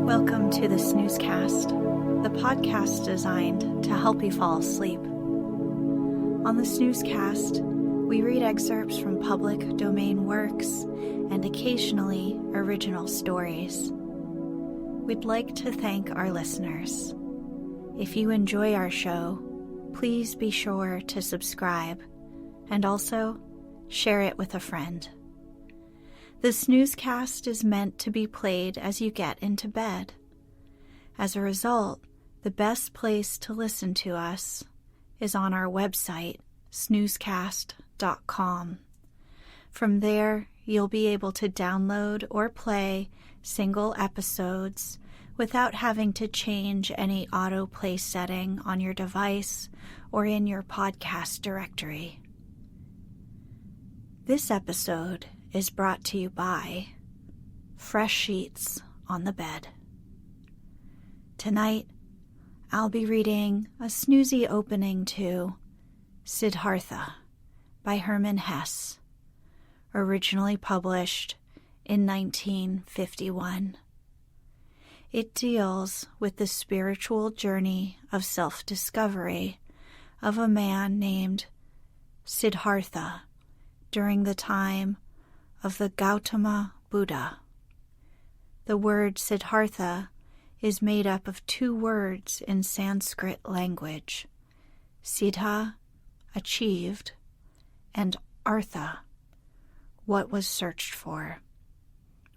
Welcome to the Snoozecast, the podcast designed to help you fall asleep. On the Snoozecast, we read excerpts from public domain works and occasionally original stories. We'd like to thank our listeners. If you enjoy our show, please be sure to subscribe and also share it with a friend. The Snoozecast is meant to be played as you get into bed. As a result, the best place to listen to us is on our website, snoozecast.com. From there, you'll be able to download or play single episodes without having to change any autoplay setting on your device or in your podcast directory. This episode is brought to you by Fresh Sheets on the Bed. Tonight, I'll be reading a snoozy opening to Siddhartha by Hermann Hesse, originally published in 1951. It deals with the spiritual journey of self-discovery of a man named Siddhartha during the time of the Gautama Buddha. The word Siddhartha is made up of two words in Sanskrit language, siddha, achieved, and artha, what was searched for,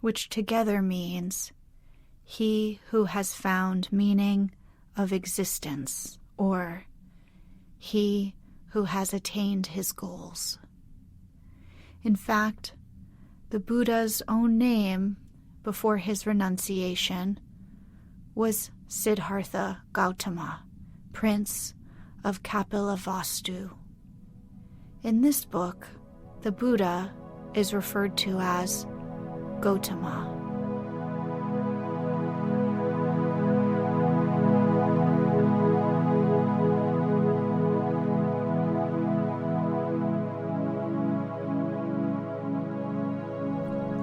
which together means he who has found meaning of existence, or he who has attained his goals. In fact, the Buddha's own name before his renunciation was Siddhartha Gautama, Prince of Kapilavastu. In this book, the Buddha is referred to as Gautama.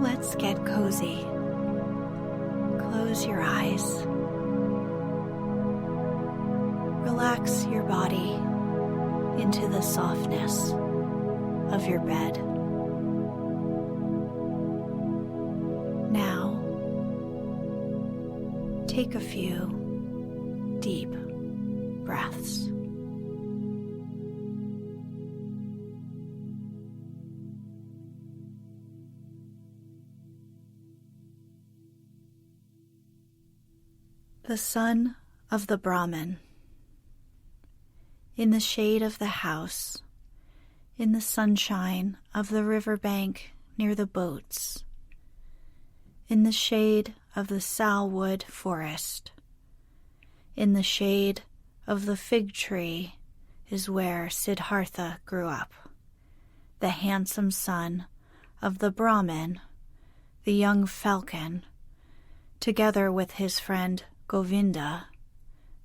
Let's get cozy. Close your eyes. Relax your body into the softness of your bed. Now, take a few deep breaths. The son of the Brahmin. In the shade of the house, in the sunshine of the riverbank near the boats, in the shade of the salwood forest, in the shade of the fig tree is where Siddhartha grew up, the handsome son of the Brahmin, the young falcon, together with his friend Govinda,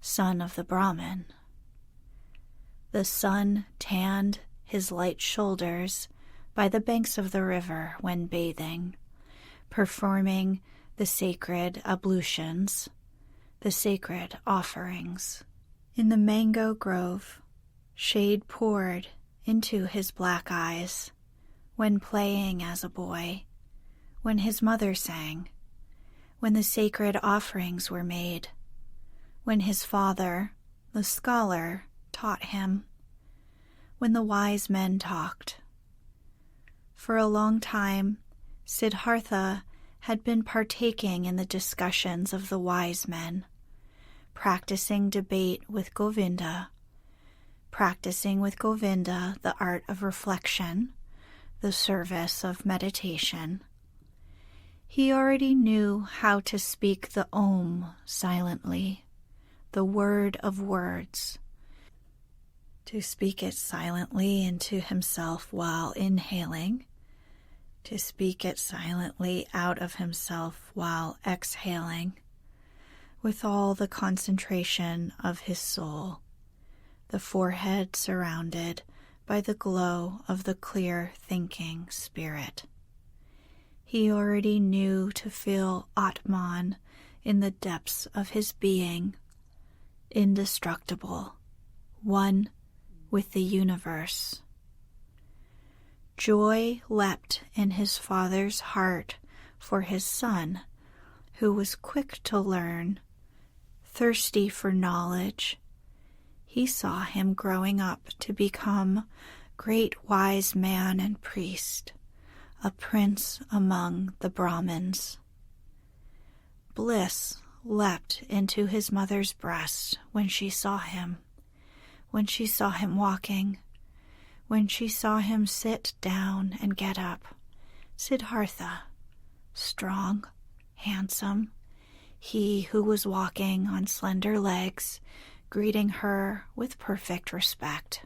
son of the Brahmin. The sun tanned his light shoulders by the banks of the river when bathing, performing the sacred ablutions, the sacred offerings. In the mango grove, shade poured into his black eyes when playing as a boy, when his mother sang, when the sacred offerings were made, when his father, the scholar, taught him, when the wise men talked. For a long time, Siddhartha had been partaking in the discussions of the wise men, practicing debate with Govinda, the art of reflection, the service of meditation. He already knew how to speak the Om silently, the word of words, to speak it silently into himself while inhaling, to speak it silently out of himself while exhaling, with all the concentration of his soul, the forehead surrounded by the glow of the clear thinking spirit. He already knew to feel Atman in the depths of his being, indestructible, one with the universe. Joy leapt in his father's heart for his son, who was quick to learn, thirsty for knowledge. He saw him growing up to become great wise man and priest, a prince among the Brahmins. Bliss leapt into his mother's breast when she saw him walking, when she saw him sit down and get up. Siddhartha, strong, handsome, he who was walking on slender legs, greeting her with perfect respect.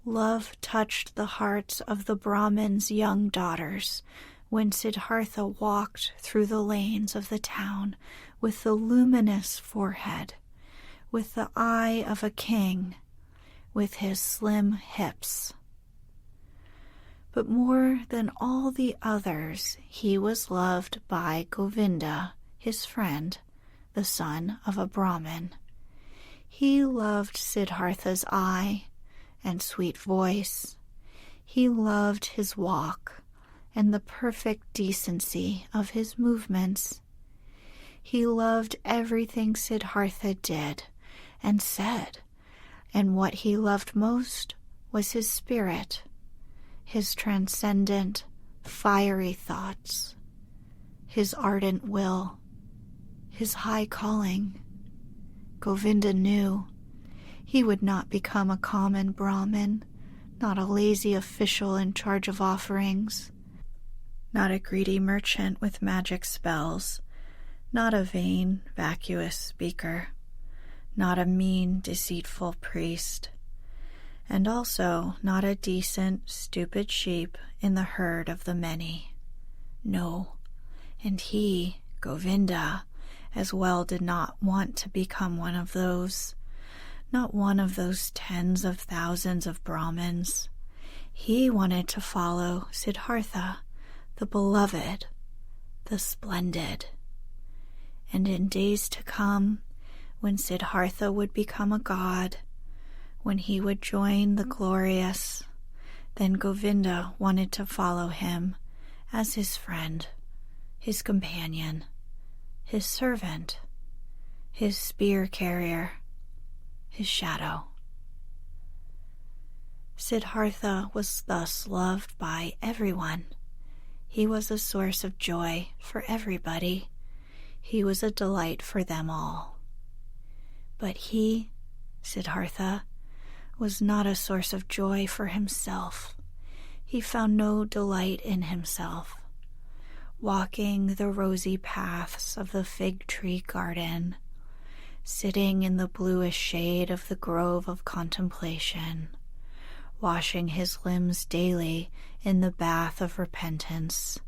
Love touched the hearts of the Brahmins' young daughters when Siddhartha walked through the lanes of the town with the luminous forehead, with the eye of a king, with his slim hips. But more than all the others, he was loved by Govinda, his friend, the son of a Brahmin. He loved Siddhartha's eye and sweet voice. He loved his walk and the perfect decency of his movements. He loved everything Siddhartha did and said, and what he loved most was his spirit, his transcendent, fiery thoughts, his ardent will, his high calling. Govinda knew he would not become a common Brahmin, not a lazy official in charge of offerings, not a greedy merchant with magic spells, not a vain, vacuous speaker, not a mean, deceitful priest, and also not a decent, stupid sheep in the herd of the many. No, and he, Govinda, as well did not want to become one of those, not one of those tens of thousands of Brahmins. He wanted to follow Siddhartha, the beloved, the splendid. And in days to come, when Siddhartha would become a god, when he would join the glorious, then Govinda wanted to follow him as his friend, his companion, his servant, his spear carrier, his shadow. Siddhartha was thus loved by everyone. He was a source of joy for everybody. He was a delight for them all. But he, Siddhartha, was not a source of joy for himself. He found no delight in himself. Walking the rosy paths of the fig tree garden, sitting in the bluish shade of the grove of contemplation, washing his limbs daily in the bath of repentance,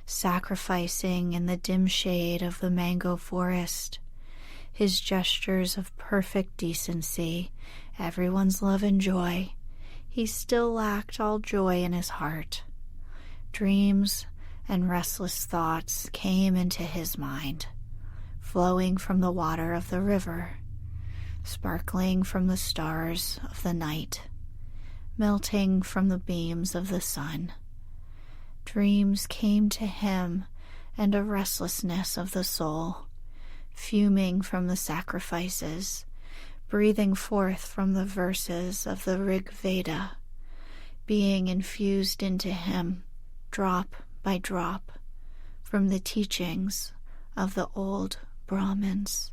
sacrificing in the dim shade of the mango forest, his gestures of perfect decency, everyone's love and joy, he still lacked all joy in his heart. Dreams and restless thoughts came into his mind, flowing from the water of the river, sparkling from the stars of the night, melting from the beams of the sun. Dreams came to him, and a restlessness of the soul, fuming from the sacrifices, breathing forth from the verses of the Rig Veda, being infused into him, drop by drop, from the teachings of the old Brahmins.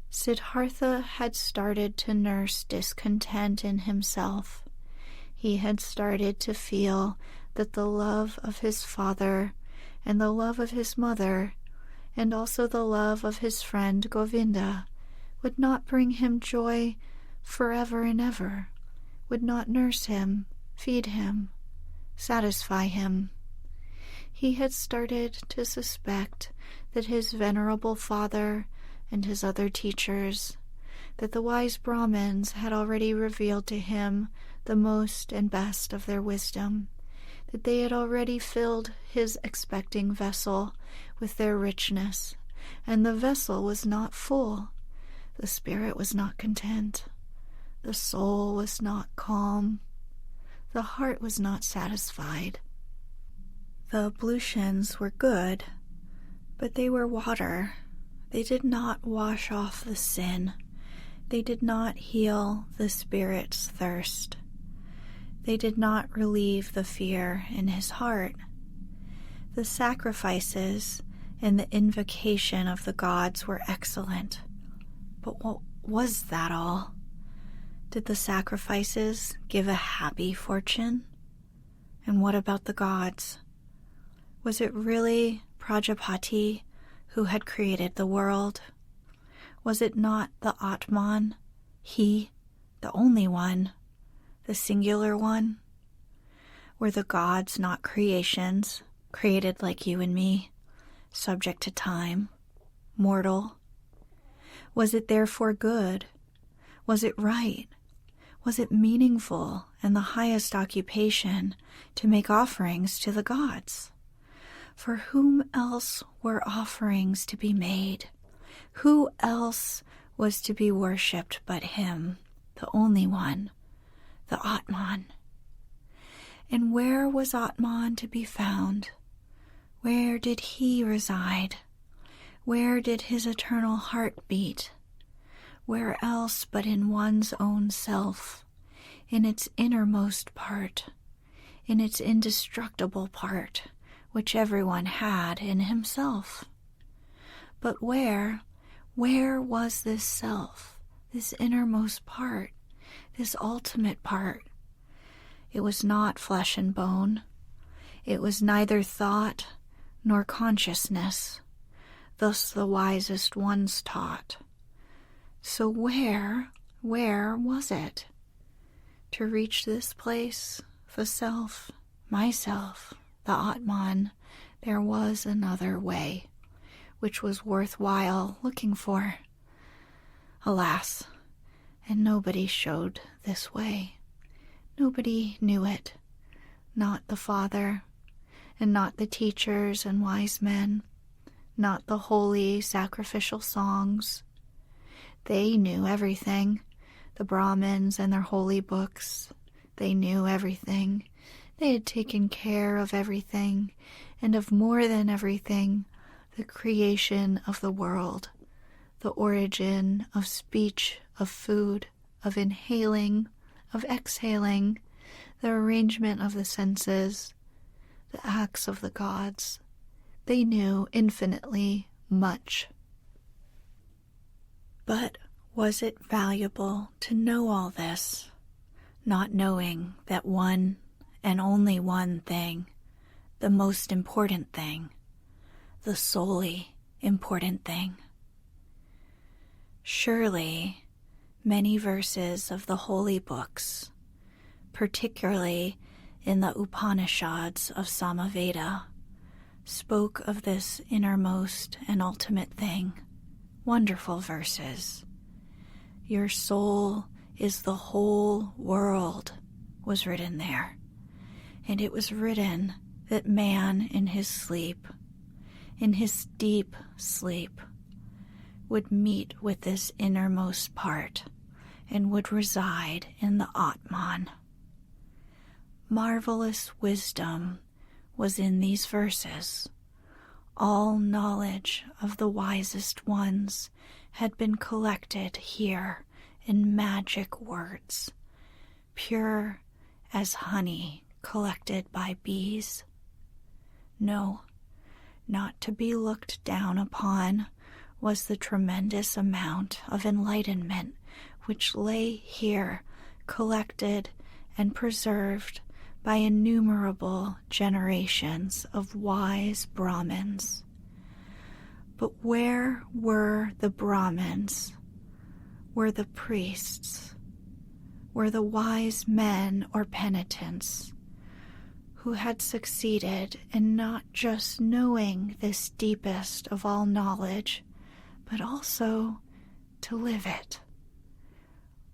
Siddhartha had started to nurse discontent in himself. He had started to feel that the love of his father and the love of his mother and also the love of his friend Govinda would not bring him joy forever and ever, would not nurse him, feed him, satisfy him. He had started to suspect that his venerable father and his other teachers, that the wise Brahmins had already revealed to him the most and best of their wisdom, that they had already filled his expecting vessel with their richness, and the vessel was not full. The spirit was not content. The soul was not calm. The heart was not satisfied. The ablutions were good, but they were water. They did not wash off the sin. They did not heal the spirit's thirst. They did not relieve the fear in his heart. The sacrifices and the invocation of the gods were excellent, but what was that all? Did the sacrifices give a happy fortune? And what about the gods? Was it really Prajapati who had created the world? Was it not the Atman, he, the only one, the singular one? Were the gods not creations, created like you and me, subject to time, mortal? Was it therefore good? Was it right? Was it meaningful and the highest occupation to make offerings to the gods? For whom else were offerings to be made? Who else was to be worshipped but him, the only one, the Atman? And where was Atman to be found? Where did he reside? Where did his eternal heart beat? Where else but in one's own self, in its innermost part, in its indestructible part, which everyone had in himself? But where was this self, this innermost part, this ultimate part? It was not flesh and bone. It was neither thought nor consciousness. Thus the wisest ones taught. So where was it? To reach this place, the self, myself, the Atman, there was another way, which was worthwhile looking for. Alas, and nobody showed this way. Nobody knew it, not the Father, and not the teachers and wise men, not the holy sacrificial songs. They knew everything, the Brahmins and their holy books. They knew everything. They had taken care of everything, and of more than everything, the creation of the world, the origin of speech, of food, of inhaling, of exhaling, the arrangement of the senses, the acts of the gods. They knew infinitely much. But was it valuable to know all this, not knowing that one and only one thing, the most important thing, the solely important thing? Surely many verses of the holy books, particularly in the Upanishads of Samaveda, spoke of this innermost and ultimate thing. Wonderful verses. Your soul is the whole world, was written there. And it was written that man in his sleep, in his deep sleep, would meet with this innermost part and would reside in the Atman. Marvelous wisdom was in these verses. All knowledge of the wisest ones had been collected here in magic words, pure as honey collected by bees. No, not to be looked down upon was the tremendous amount of enlightenment which lay here collected and preserved by innumerable generations of wise Brahmins. But where were the Brahmins? Were the priests? Were the wise men or penitents who had succeeded in not just knowing this deepest of all knowledge, but also to live it?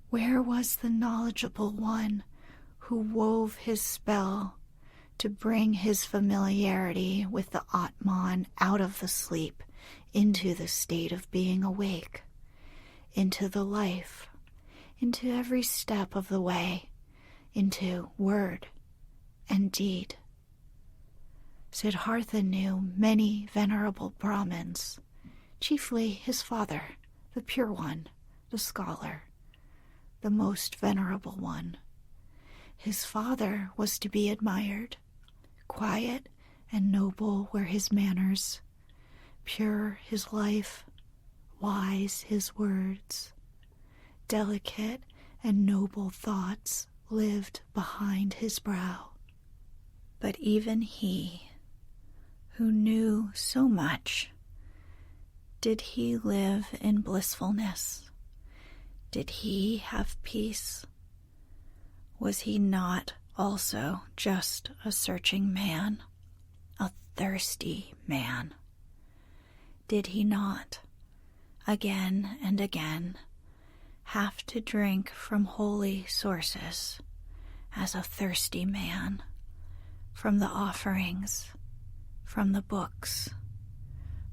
Where was the knowledgeable one who wove his spell to bring his familiarity with the Atman out of the sleep into the state of being awake, into the life, into every step of the way, into word and deed? Siddhartha knew many venerable Brahmins, chiefly his father, the pure one, the scholar, the most venerable one. His father was to be admired. Quiet and noble were his manners, pure his life, wise his words. Delicate and noble thoughts lived behind his brow. But even he, who knew so much, did he live in blissfulness? Did he have peace? Was he not also just a searching man, a thirsty man? Did he not, again and again, have to drink from holy sources as a thirsty man, from the offerings, from the books,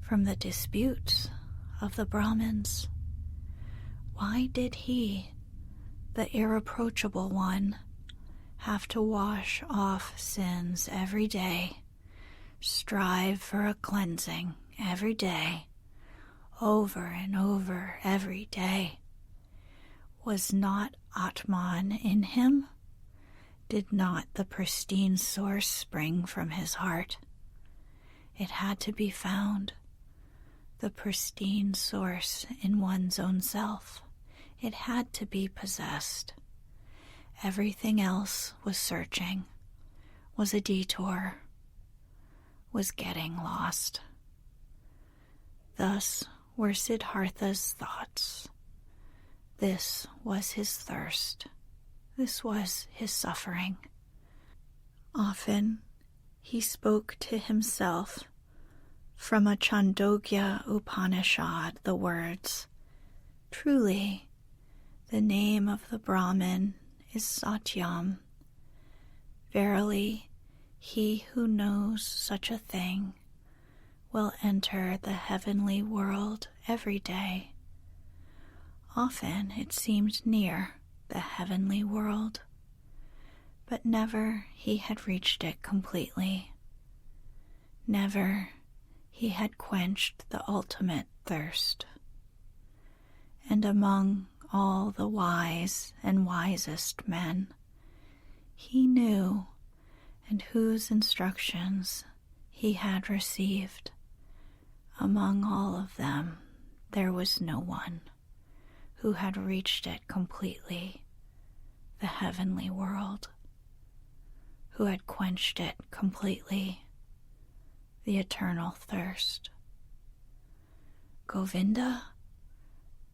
from the disputes of the Brahmins? Why did he, the irreproachable one, have to wash off sins every day, strive for a cleansing every day, over and over every day? Was not Atman in him? Did not the pristine source spring from his heart? It had to be found, the pristine source in one's own self. It had to be possessed. Everything else was searching, was a detour, was getting lost. Thus were Siddhartha's thoughts. This was his thirst. This was his suffering. Often he spoke to himself from a Chandogya Upanishad the words, "Truly, the name of the Brahmin is Satyam. Verily, he who knows such a thing will enter the heavenly world every day." Often it seemed near the heavenly world, but never he had reached it completely. Never he had quenched the ultimate thirst. And among all the wise and wisest men he knew, and whose instructions he had received, among all of them there was no one who had reached it completely, the heavenly world, who had quenched it completely, the eternal thirst. Govinda?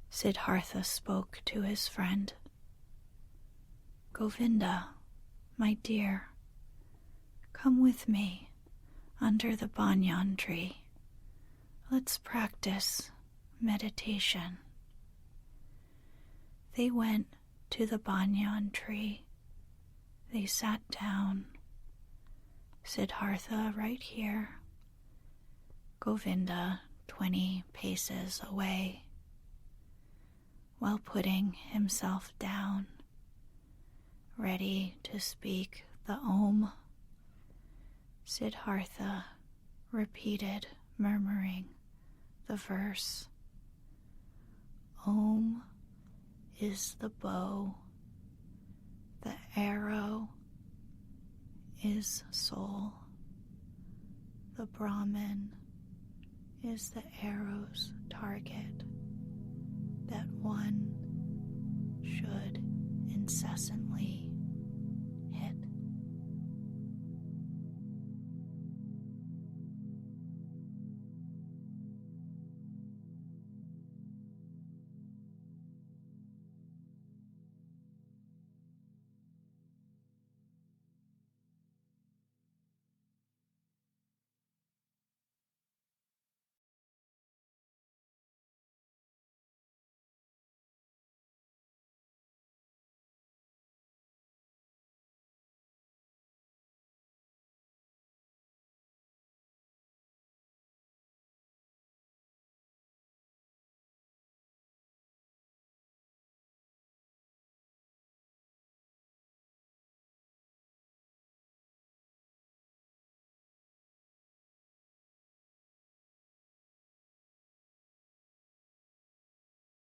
Siddhartha spoke to his friend. Govinda, my dear, come with me under the banyan tree. Let's practice meditation. They went to the banyan tree. They sat down. Siddhartha right here, Govinda 20 paces away, while putting himself down, ready to speak the Om. Siddhartha repeated, murmuring the verse, Om is the bow, the arrow is soul, the Brahman is the arrow's target that one should incessantly